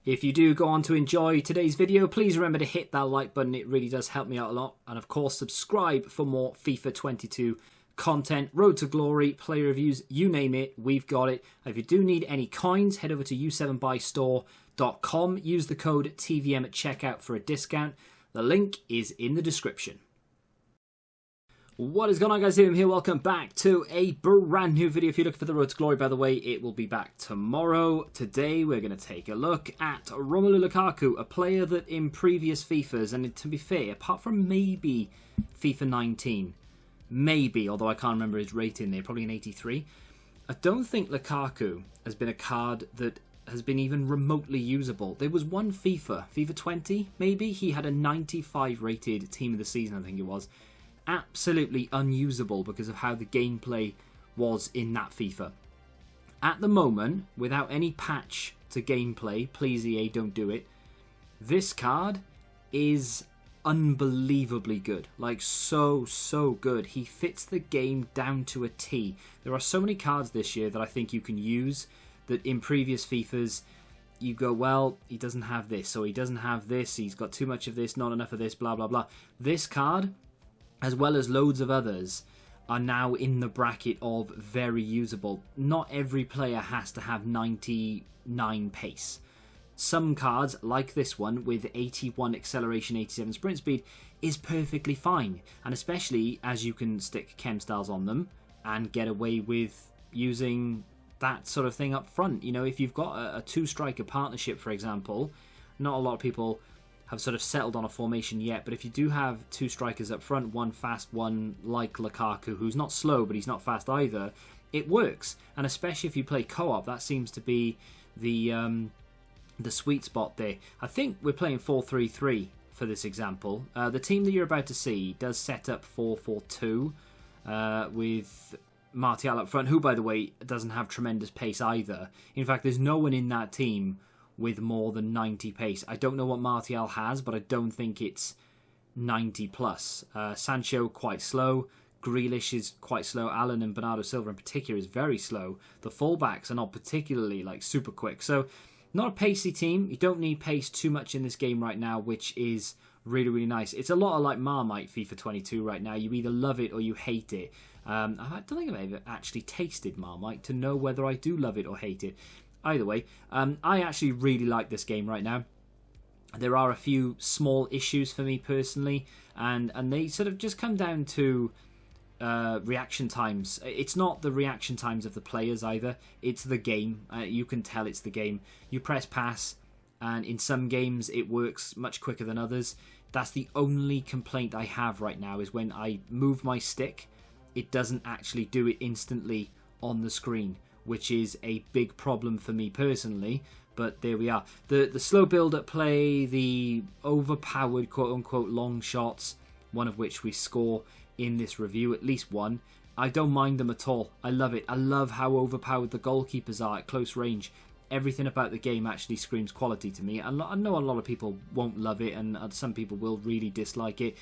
If you do go on to enjoy today's video, please remember to hit that like button. It really does help me out a lot. And of course, subscribe for more FIFA 22 content, Road to Glory, play reviews, you name it, we've got it. If you do need any coins, head over to u7buystore.com. Use the code TVM at checkout for a discount. The link is in the description. What is going on, guys? Here, welcome back to a brand new video. If you're looking for the Road to Glory, by the way, it will be back tomorrow. Today, we're going to take a look at Romelu Lukaku, a player that in previous FIFAs, and to be fair, apart from maybe FIFA 19, maybe, although I can't remember his rating there, probably an 83, I don't think Lukaku has been a card that has been even remotely usable. There was one FIFA 20, maybe, he had a 95 rated team of the season, I think it was. Absolutely unusable because of how the gameplay was in that FIFA. At the moment, without any patch to gameplay, please EA, don't do it, this card is unbelievably good. Like, so good. He fits the game down to a T. There are so many cards this year that I think you can use that in previous FIFAs you go, well, he doesn't have this, or he doesn't have this, he's got too much of this, not enough of this, blah blah blah. This card, as well as loads of others, are now in the bracket of very usable. Not every player has to have 99 pace. Some cards, like this one, with 81 acceleration, 87 sprint speed, is perfectly fine. And especially as you can stick chem styles on them and get away with using that sort of thing up front. You know, if you've got a two-striker partnership, for example, not a lot of people have sort of settled on a formation yet, but if you do have two strikers up front, one fast, one like Lukaku, who's not slow, but he's not fast either, it works. And especially if you play co-op, that seems to be the sweet spot there. I think we're playing 4-3-3 for this example. The team that you're about to see does set up 4-4-2 with Martial up front, who, by the way, doesn't have tremendous pace either. In fact, there's no one in that team with more than 90 pace. I don't know what Martial has, but I don't think it's 90 plus. Sancho, quite slow. Grealish is quite slow. Allen and Bernardo Silva in particular is very slow. The fullbacks are not particularly like super quick. So not a pacey team. You don't need pace too much in this game right now, which is really nice. It's a lot of like Marmite FIFA 22 right now. You either love it or you hate it. I don't think I've ever actually tasted Marmite to know whether I do love it or hate it. Either way, I actually really like this game right now. There are a few small issues for me personally, and they sort of just come down to reaction times. It's not the reaction times of the players either, it's the game. You can tell it's the game. You press pass, and in some games it works much quicker than others. That's the only complaint I have right now, is when I move my stick, it doesn't actually do it instantly on the screen, which is a big problem for me personally, but there we are. The slow build-up play, the overpowered quote-unquote long shots, one of which we score in this review, at least one, I don't mind them at all. I love it. I love how overpowered the goalkeepers are at close range. Everything about the game actually screams quality to me. I know a lot of people won't love it, and some people will really dislike it,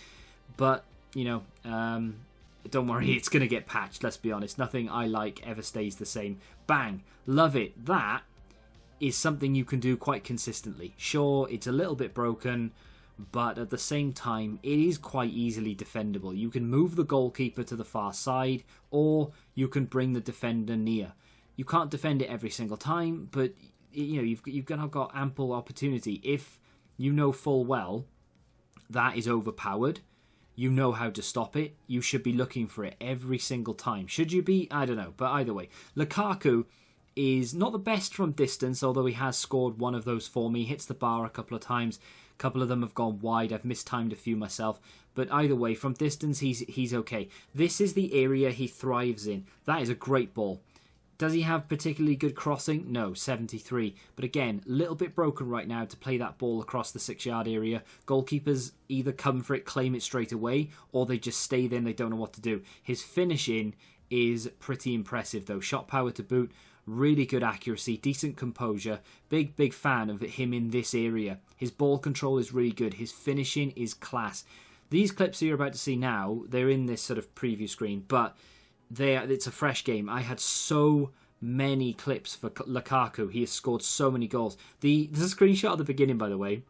but, you know, don't worry, it's going to get patched, let's be honest. Nothing I like ever stays the same. Bang. Love it. That is something you can do quite consistently. Sure, it's a little bit broken, but at the same time, it is quite easily defendable. You can move the goalkeeper to the far side, or you can bring the defender near. You can't defend it every single time, but you know, you've got ample opportunity. If you know full well that is overpowered, you know how to stop it, you should be looking for it every single time. Should you be? I don't know. But either way, Lukaku is not the best from distance, although he has scored one of those for me. Hits the bar a couple of times. A couple of them have gone wide. I've mistimed a few myself. But either way, from distance, he's okay. This is the area he thrives in. That is a great ball. Does he have particularly good crossing? No, 73. But again, a little bit broken right now to play that ball across the 6-yard area. Goalkeepers either come for it, claim it straight away, or they just stay there and they don't know what to do. His finishing is pretty impressive though. Shot power to boot, really good accuracy, decent composure. Big fan of him in this area. His ball control is really good. His finishing is class. These clips that you're about to see now, they're in this sort of preview screen, but it's a fresh game. I had so many clips for Lukaku. He has scored so many goals. There's a screenshot at the beginning, by the way.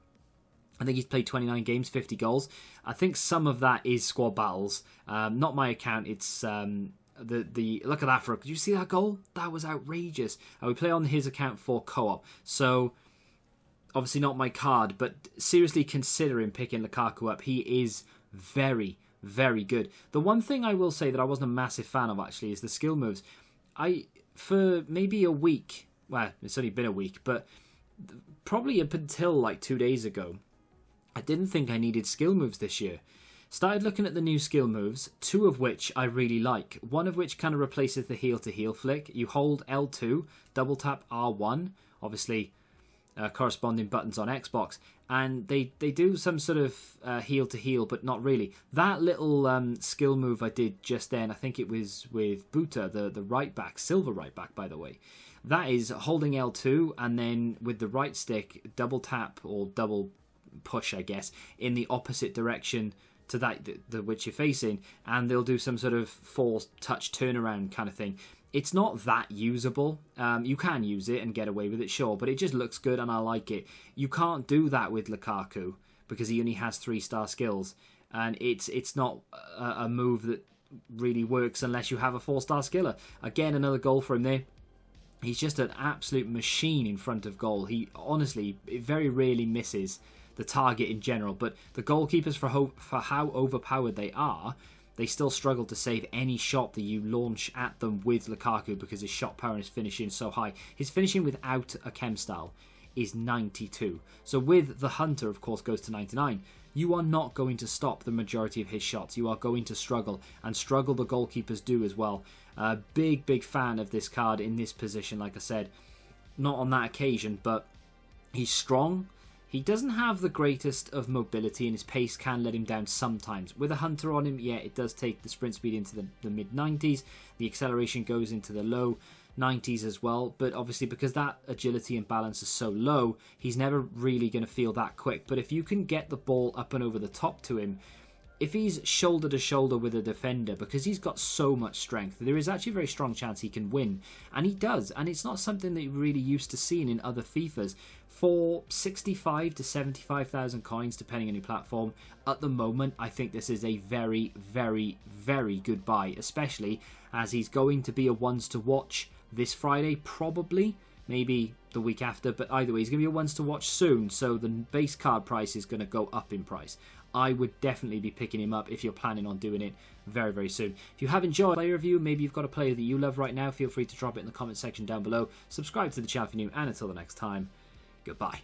I think he's played 29 games, 50 goals. I think some of that is squad battles. Not my account. It's look at that for. Did you see that goal? That was outrageous. We play on his account for co-op. So obviously not my card, but seriously considering picking Lukaku up. He is very, very good. The one thing I will say that I wasn't a massive fan of actually is the skill moves. For maybe a week, well, it's only been a week, but probably up until like 2 days ago, I didn't think I needed skill moves this year. Started looking at the new skill moves, 2 of which I really like. One of which kind of replaces the heel to heel flick. You hold L2, double tap R1, obviously corresponding buttons on Xbox, and they do some sort of heel to heel, but not really. That little skill move I did just then, I think it was with Buta, the right back, silver right back, by the way. That is holding L2 and then with the right stick, double tap or double push, I guess, in the opposite direction to that which you're facing, and they'll do some sort of forced touch turnaround kind of thing. It's not that usable. You can use it and get away with it, sure, but it just looks good and I like it. You can't do that with Lukaku because he only has 3-star skills, and it's not a move that really works unless you have a 4-star skiller. Again, another goal for him there. He's just an absolute machine in front of goal. He honestly very rarely misses the target in general, but the goalkeepers, for how overpowered they are, they still struggle to save any shot that you launch at them with Lukaku because his shot power and his finishing is so high. His finishing without a chem style is 92. So with the Hunter, of course, goes to 99. You are not going to stop the majority of his shots. You are going to struggle, and struggle the goalkeepers do as well. Big fan of this card in this position, like I said. Not on that occasion, but he's strong. He doesn't have the greatest of mobility, and his pace can let him down sometimes. With a Hunter on him, yeah, it does take the sprint speed into the mid-90s. The acceleration goes into the low 90s as well. But obviously, because that agility and balance is so low, he's never really going to feel that quick. But if you can get the ball up and over the top to him, if he's shoulder to shoulder with a defender, because he's got so much strength, there is actually a very strong chance he can win. And he does. And it's not something that you're really used to seeing in other FIFAs. For 65 to 75,000 coins, depending on your platform, at the moment, I think this is a very, very, very good buy, especially as he's going to be a ones to watch this Friday, probably, maybe the week after, but either way, he's going to be a ones to watch soon, so the base card price is going to go up in price. I would definitely be picking him up if you're planning on doing it very, very soon. If you have enjoyed the player review, maybe you've got a player that you love right now, feel free to drop it in the comment section down below. Subscribe to the channel if you're new, and until the next time, goodbye.